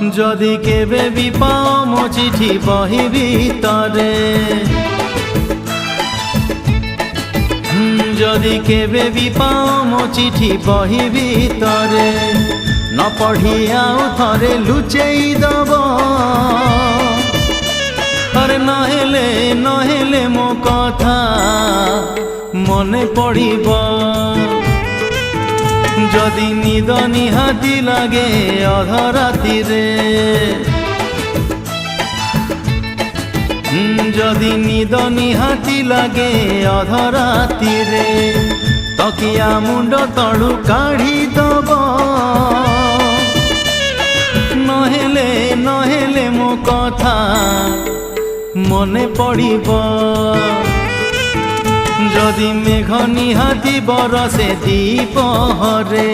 যদি কেবে বি পাও মো চিঠি বহি ভিতরে যদি কেবে বি পাও মো চিঠি বহি ভিতরে ন পঢ়ি আউ থরে লুচেই দব আরে নহেলে মো কথা মনে পড়িব যদি নিদ নিহাতি লাগে অধরাতিরে যদি নিদ নিহাতি লাগে অধরাতিরে তকিয়া মুন্ড তলু কাঢ়ি দব নহেলে মো কথা মনে পড়িব যদি মেঘ নিহাতি বরসে দ্বিপহরে।